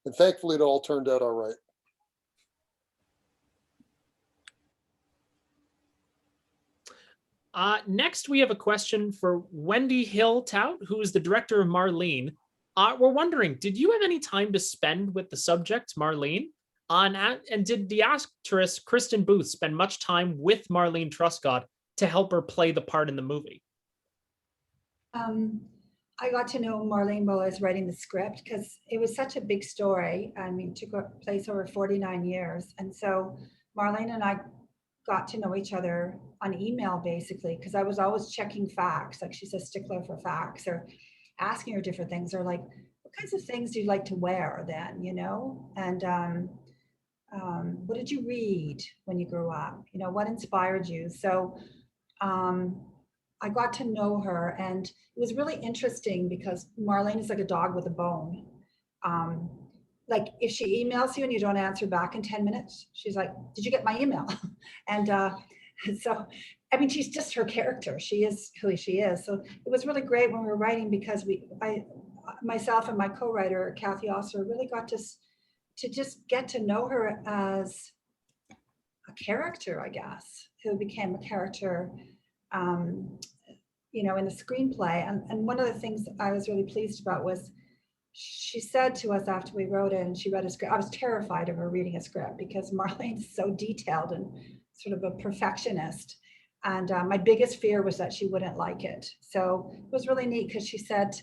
And thankfully it all turned out all right. Next, we have a question for Wendy Hill-Tout, who is the director of Marlene. We're wondering, did you have any time to spend with the subject, Marlene? And did the actress Kristen Booth spend much time with Marlene Truscott to help her play the part in the movie? I got to know Marlene while I was writing the script because it was such a big story. I mean, it took place over 49 years. And so Marlene and I got to know each other on email basically, because I was always checking facts. Like she's a stickler for facts, or asking her different things, or like, what kinds of things do you like to wear then, you know? And what did you read when you grew up? You know, what inspired you? So I got to know her, and it was really interesting because Marlene is like a dog with a bone. Like if she emails you and you don't answer back in 10 minutes, she's like, did you get my email? And so, I mean, she's just her character. She is who she is. So it was really great when we were writing because myself and my co-writer, Kathy Osler, really got to just get to know her as a character, I guess, who became a character, you know, in the screenplay. And one of the things I was really pleased about was she said to us after we wrote it and she read a script, I was terrified of her reading a script because Marlene's so detailed and sort of a perfectionist. And my biggest fear was that she wouldn't like it. So it was really neat because she said,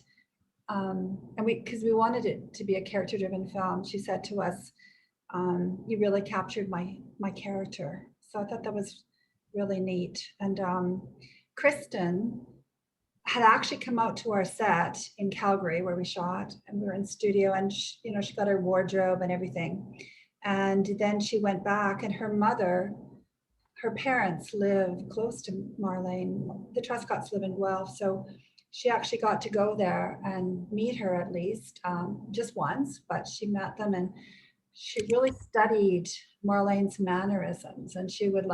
because we wanted it to be a character-driven film, she said to us, you really captured my character. So I thought that was really neat. And Kristen had actually come out to our set in Calgary where we shot, and we were in studio, and she, you know, she got her wardrobe and everything. And then she went back, and her parents live close to Marlene. The Truscotts live in Guelph, so she actually got to go there and meet her at least, just once, but she met them, and she really studied Marlene's mannerisms. And she would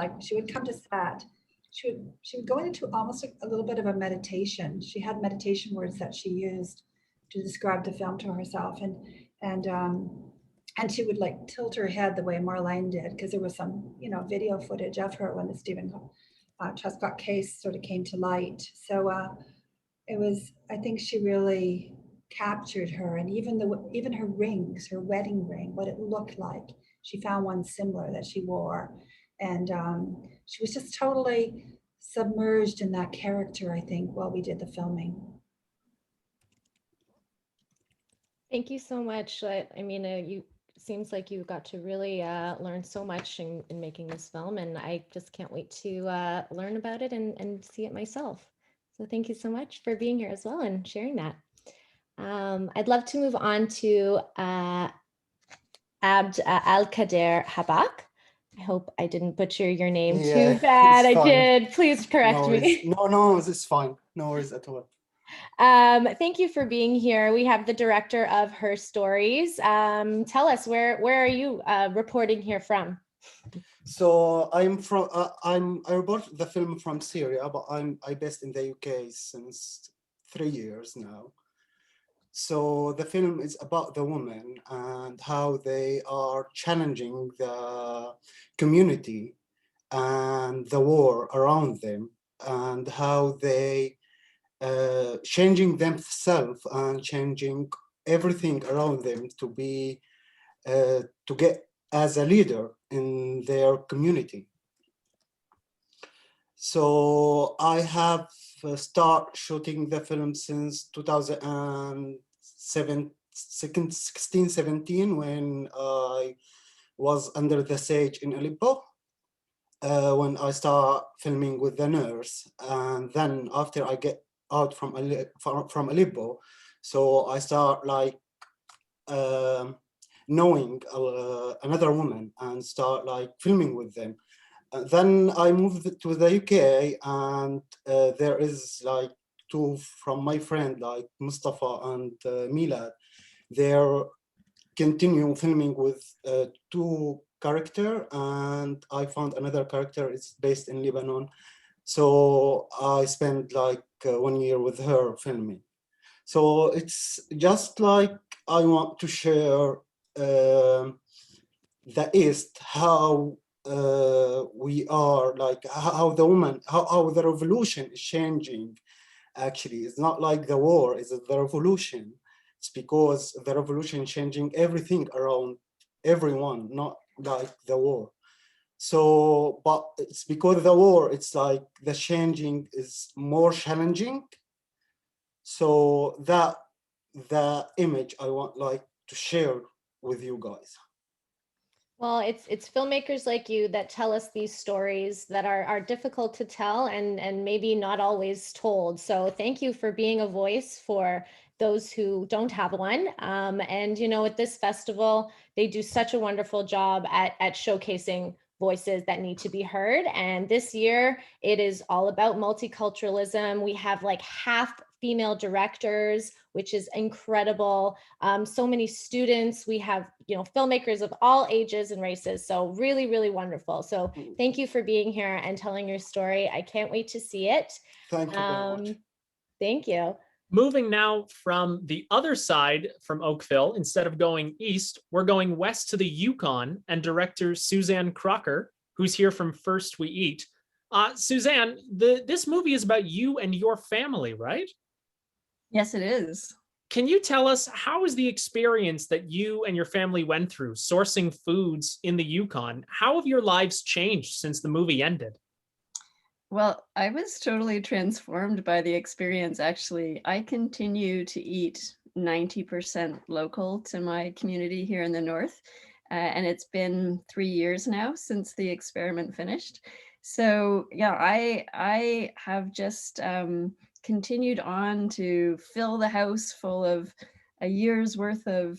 come to set. She would go into almost a little bit of a meditation. She had meditation words that she used to describe the film to herself, and she would like tilt her head the way Marlene did, because there was some, you know, video footage of her when the Stephen Truscott case sort of came to light. So it was, I think she really captured her, and even her rings, her wedding ring, what it looked like. She found one similar that she wore. And she was just totally submerged in that character, I think, while we did the filming. Thank you so much. I mean, you seems like you got to really learn so much in making this film, and I just can't wait to learn about it and see it myself. So thank you so much for being here as well and sharing that. I'd love to move on to Abd Al-Kader Habak. I hope I didn't butcher your name too bad. I did. Please correct me. No, it's fine. No worries at all. Thank you for being here. We have the director of Her Stories. Tell us, where are you reporting here from? So I report the film from Syria, but I based in the UK since 3 years now. So the film is about the women and how they are challenging the community and the war around them, and how they changing themselves and changing everything around them to be to get as a leader in their community. So I have started shooting the film since 2016-17 when I was under the siege in Aleppo. When I start filming with the nurse, and then after I get out from Aleppo, so I start like knowing another woman and start like filming with them. Then I moved to the UK, and there is like two from my friend like Mustafa and Milad. They're continue filming with two character, and I found another character. It's based in Lebanon, so I spent like 1 year with her filming. So it's just like I want to share the East, how we are like how the woman, how the revolution is changing. Actually, it's not like the war, it's the revolution. It's because the revolution changing everything around everyone, not like the war. So, but it's because the war, it's like the changing is more challenging. So that the image I want like to share with you guys. Well, it's filmmakers like you that tell us these stories that are difficult to tell and maybe not always told. So thank you for being a voice for those who don't have one. And you know, at this festival, they do such a wonderful job at showcasing voices that need to be heard. And this year, it is all about multiculturalism. We have like half female directors, which is incredible. So many students. We have, you know, filmmakers of all ages and races. So really, really wonderful. So thank you for being here and telling your story. I can't wait to see it. Thank you very much. Thank you. Moving now from the other side from Oakville, instead of going east, we're going west to the Yukon, and director Suzanne Crocker, who's here from First We Eat. Suzanne, this movie is about you and your family, right? Yes, it is. Can you tell us, how was the experience that you and your family went through sourcing foods in the Yukon? How have your lives changed since the movie ended? Well, I was totally transformed by the experience, actually. I continue to eat 90% local to my community here in the north, and it's been 3 years now since the experiment finished. So yeah, I have just continued on to fill the house full of a year's worth of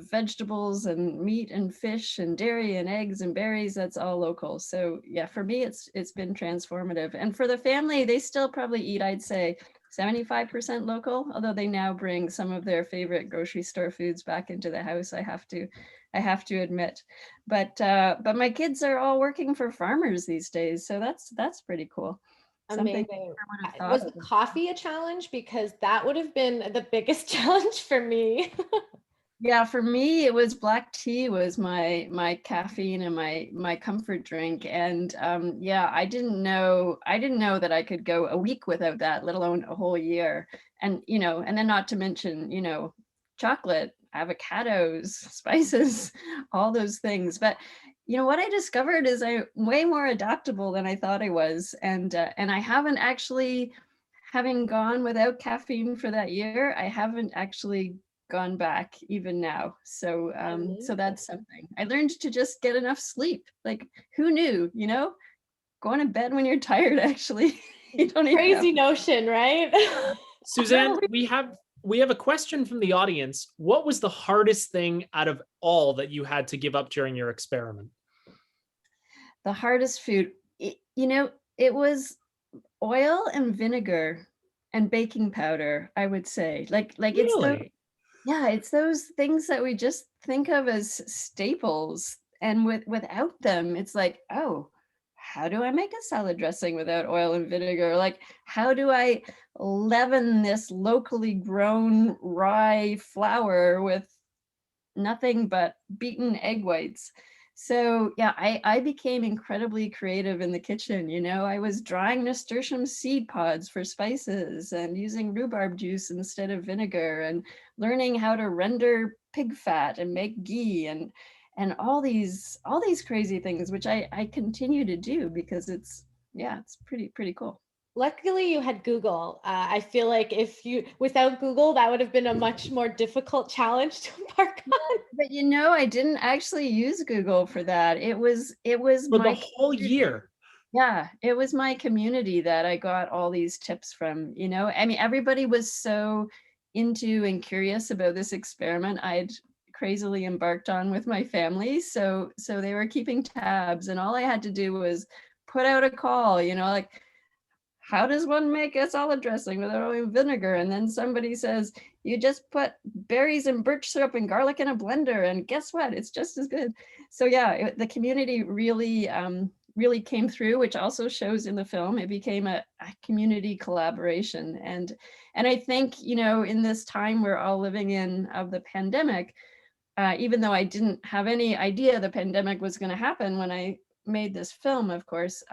vegetables and meat and fish and dairy and eggs and berries. That's all local. So yeah, for me, it's been transformative. And for the family, they still probably eat, I'd say, 75% local, although they now bring some of their favorite grocery store foods back into the house, I have to admit. But my kids are all working for farmers these days, so that's pretty cool. Amazing. Was the coffee a challenge? Because that would have been the biggest challenge for me. Yeah, for me, it was black tea was my caffeine and my comfort drink. And yeah, I didn't know that I could go a week without that, let alone a whole year. And, you know, and then not to mention, you know, chocolate. avocados, spices, all those things. But what I discovered is I'm way more adaptable than I thought I was, and I haven't actually, having gone without caffeine for that year, I haven't actually gone back even now. So so that's something. I learned to just get enough sleep. Like, who knew, going to bed when you're tired, actually. You don't even Crazy notion, right? Suzanne, we have a question from the audience. What was the hardest thing out of all that you had to give up during your experiment? The hardest food, it was oil and vinegar and baking powder, I would say. Like Really? it's those things that we just think of as staples. And without them, it's like, oh, how do I make a salad dressing without oil and vinegar? Like, how do I leaven this locally grown rye flour with nothing but beaten egg whites? So yeah, I became incredibly creative in the kitchen. I was drying nasturtium seed pods for spices and using rhubarb juice instead of vinegar, and learning how to render pig fat and make ghee, and all these crazy things, which I continue to do because it's pretty cool. Luckily, you had Google. I feel like without Google, that would have been a much more difficult challenge to embark on. But I didn't actually use Google for that. It was For my the whole year. Yeah, it was my community that I got all these tips from. I mean, everybody was so into and curious about this experiment I'd crazily embarked on with my family. So they were keeping tabs, and all I had to do was put out a call, like, how does one make a salad dressing without oil and vinegar? And then somebody says, you just put berries and birch syrup and garlic in a blender, and guess what? It's just as good. So yeah, the community really, really came through, which also shows in the film. It became a community collaboration. And I think, in this time we're all living in of the pandemic, even though I didn't have any idea the pandemic was going to happen when I made this film, of course,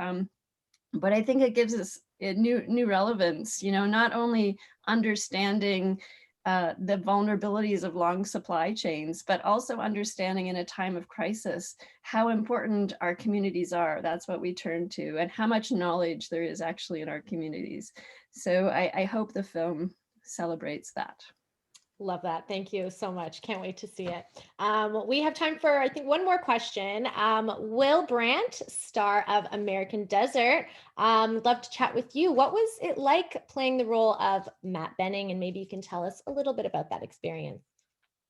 but I think it gives us a new relevance, not only understanding the vulnerabilities of long supply chains, but also understanding in a time of crisis how important our communities are. That's what we turn to, and how much knowledge there is actually in our communities. So I hope the film celebrates that. Love that. Thank you so much. Can't wait to see it. We have time for, I think, one more question. Will Brandt, star of American Desert, love to chat with you. What was it like playing the role of Matt Benning? And maybe you can tell us a little bit about that experience.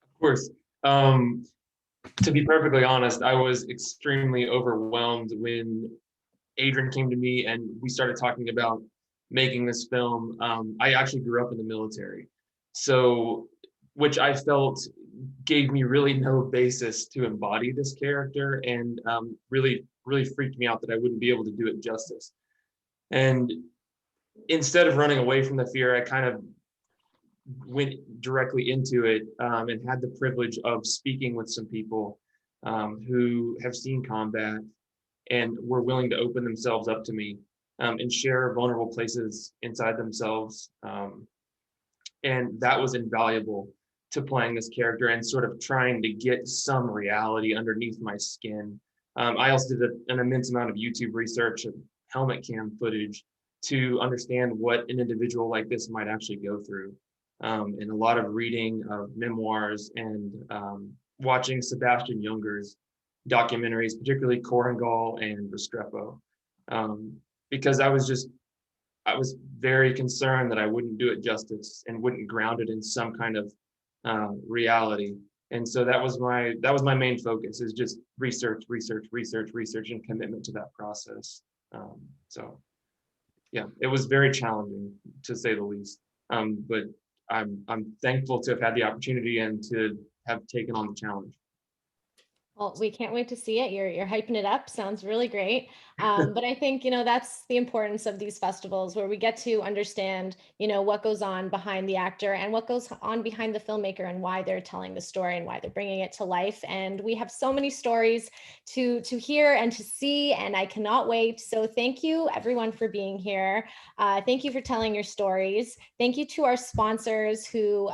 Of course. To be perfectly honest, I was extremely overwhelmed when Adrian came to me and we started talking about making this film. I actually grew up in the military, so which I felt gave me really no basis to embody this character, and really freaked me out that I wouldn't be able to do it justice. And instead of running away from the fear, I kind of went directly into it, and had the privilege of speaking with some people who have seen combat and were willing to open themselves up to me, and share vulnerable places inside themselves. And that was invaluable to playing this character and sort of trying to get some reality underneath my skin. I also did an immense amount of YouTube research and helmet cam footage to understand what an individual like this might actually go through. And a lot of reading of memoirs and watching Sebastian Junger's documentaries, particularly Korengal and Restrepo, because I was very concerned that I wouldn't do it justice and wouldn't ground it in some kind of reality. And so that was my main focus, is just research, and commitment to that process. So yeah, it was very challenging, to say the least. But I'm thankful to have had the opportunity and to have taken on the challenge. Well, we can't wait to see it. You're hyping it up. Sounds really great. But I think, that's the importance of these festivals where we get to understand, what goes on behind the actor and what goes on behind the filmmaker and why they're telling the story and why they're bringing it to life. And we have so many stories to hear and to see, and I cannot wait. So thank you everyone for being here. Thank you for telling your stories. Thank you to our sponsors who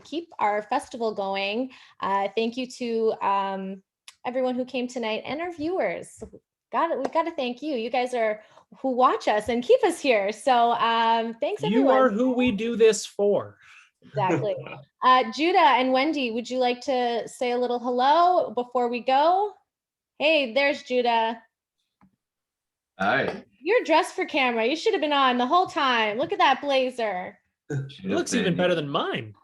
keep our festival going. Thank you to everyone who came tonight and our viewers. We've got to thank you. You guys are who watch us and keep us here. So thanks everyone. You are who we do this for. Exactly. Judah and Wendy, would you like to say a little hello before we go? Hey, there's Judah. Hi. You're dressed for camera. You should have been on the whole time. Look at that blazer. It looks even better than mine.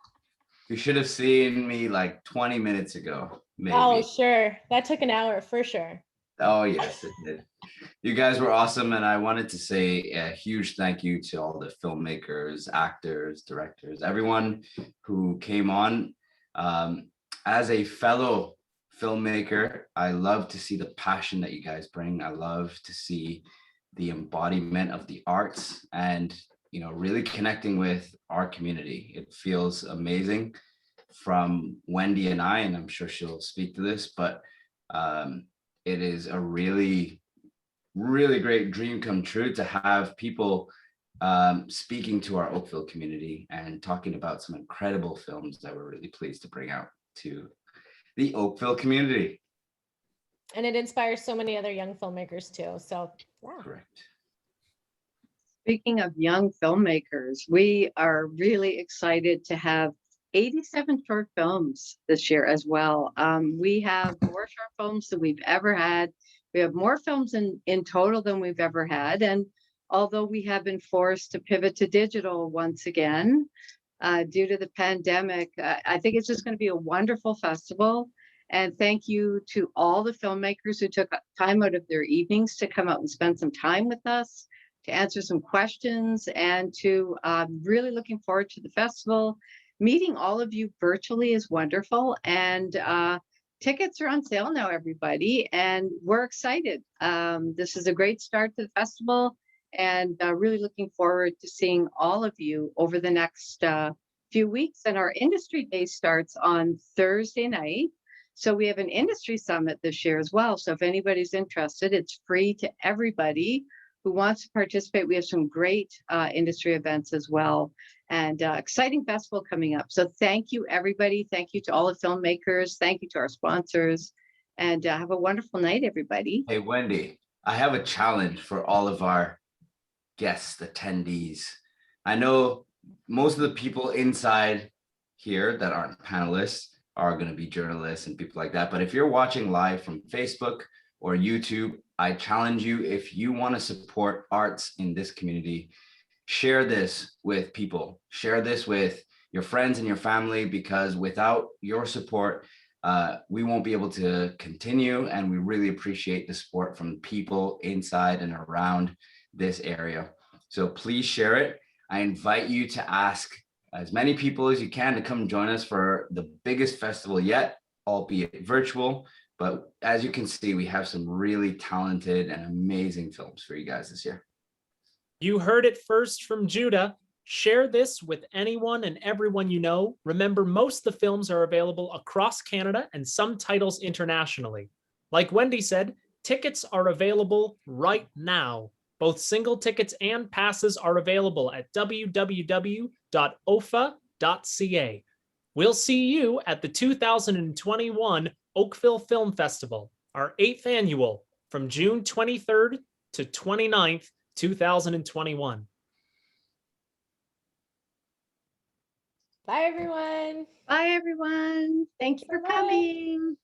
You should have seen me like 20 minutes ago, maybe. Oh, sure. That took an hour for sure. Oh, yes, it did. You guys were awesome. And I wanted to say a huge thank you to all the filmmakers, actors, directors, everyone who came on. As a fellow filmmaker, I love to see the passion that you guys bring. I love to see the embodiment of the arts and really connecting with our community. It feels amazing from Wendy and I'm sure she'll speak to this, but it is a really, really great dream come true to have people speaking to our Oakville community and talking about some incredible films that we're really pleased to bring out to the Oakville community. And it inspires so many other young filmmakers too. So yeah. Correct. Speaking of young filmmakers, we are really excited to have 87 short films this year as well. We have more short films than we've ever had. We have more films in total than we've ever had. And although we have been forced to pivot to digital once again, due to the pandemic, I think it's just going to be a wonderful festival. And thank you to all the filmmakers who took time out of their evenings to come out and spend some time with us, to answer some questions, and to really looking forward to the festival. Meeting all of you virtually is wonderful, and tickets are on sale now, everybody, and we're excited. This is a great start to the festival, and really looking forward to seeing all of you over the next few weeks. And our industry day starts on Thursday night. So we have an industry summit this year as well. So if anybody's interested, it's free to everybody who wants to participate. We have some great industry events as well, and exciting festival coming up. So thank you, everybody. Thank you to all the filmmakers. Thank you to our sponsors, and have a wonderful night, everybody. Hey, Wendy, I have a challenge for all of our guest attendees. I know most of the people inside here that aren't panelists are going to be journalists and people like that. But if you're watching live from Facebook or YouTube, I challenge you, if you want to support arts in this community, share this with people, share this with your friends and your family, because without your support, we won't be able to continue. And we really appreciate the support from people inside and around this area. So please share it. I invite you to ask as many people as you can to come join us for the biggest festival yet, albeit virtual. But as you can see, we have some really talented and amazing films for you guys this year. You heard it first from Judah. Share this with anyone and everyone you know. Remember, most of the films are available across Canada and some titles internationally. Like Wendy said, tickets are available right now. Both single tickets and passes are available at www.offa.ca. We'll see you at the 2021 Oakville Film Festival, our 8th annual, from June 23rd to 29th, 2021. Bye, everyone. Bye, everyone. Thank you for coming.